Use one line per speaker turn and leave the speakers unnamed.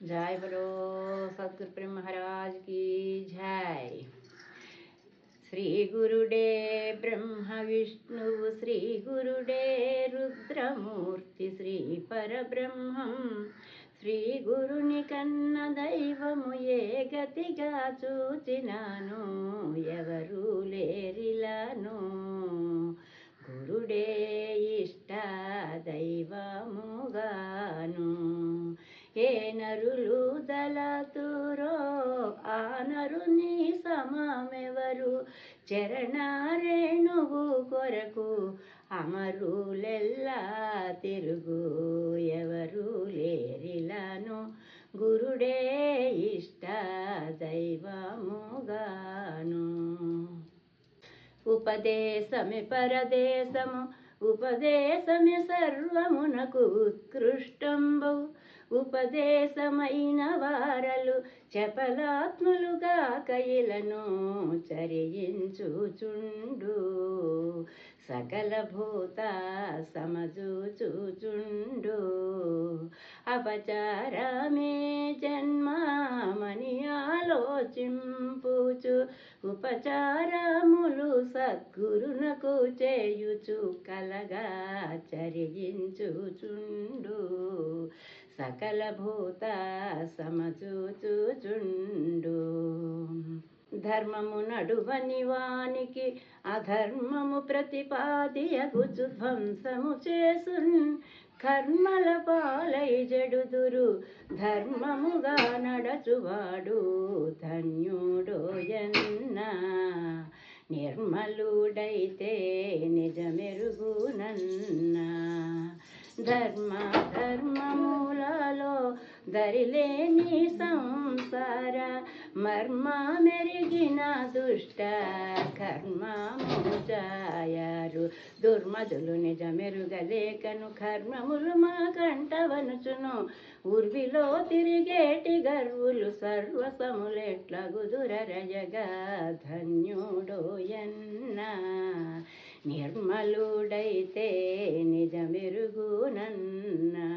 जय बोलो सतगुरु प्रेम महाराज की जय। श्री गुरुडे ब्रह्म विष्णु श्री गुरुडे रुद्रमूर्ति श्री परब्रह्मं శ్రీ గురుని కన్న దైవము ఏ గతిగా చూచినాను ఎవరు లేరిలాను గురుడే ఇష్ట దైవముగాను ఏ నరులు దళతురో ఆ నరుని సమమెవరు చరణారేణువు కొరకు అమరులెల్లా తిరుగు ఎవరు లేరిలాను గురుడే ఇష్ట దైవముగాను ఉపదేశమే పరదేశము ఉపదేశమే సర్వమునకు ఉత్కృష్టంబు ఉపదేశమైన వారలు చపలాత్ములుగా కైలను చరించుచుండు సకల భూత సమజూచుచుండు అపచారమే జన్మమని ఆలోచింపుచు ఉపచారములు సద్గురునకు చేయుచు కలగా చరించుచుండు సకల భూత సమచూచుచుండు ధర్మము నడువని వానికి అధర్మము ప్రతిపాదియగుచు ధ్వంసము చేసున్ కర్మల పాలై జడుదురు ధర్మముగా నడచువాడు ధన్యుడోయన్నా నిర్మలుడైతే నిజమెరుగునన్నా ధర్మములలో దరిలేని సంసార మర్మ మెరిగిన దుష్ట కర్మము జాయారు దుర్మదులు నిజమెరుగలేకను కర్మములు మా కంటవనుచును ఉర్విలో తిరిగేటి గర్వులు సర్వసములెట్లగుదురరయగా ధన్యుడోయన్నా నిర్మలుడైతే నిజమెరుగునన్నా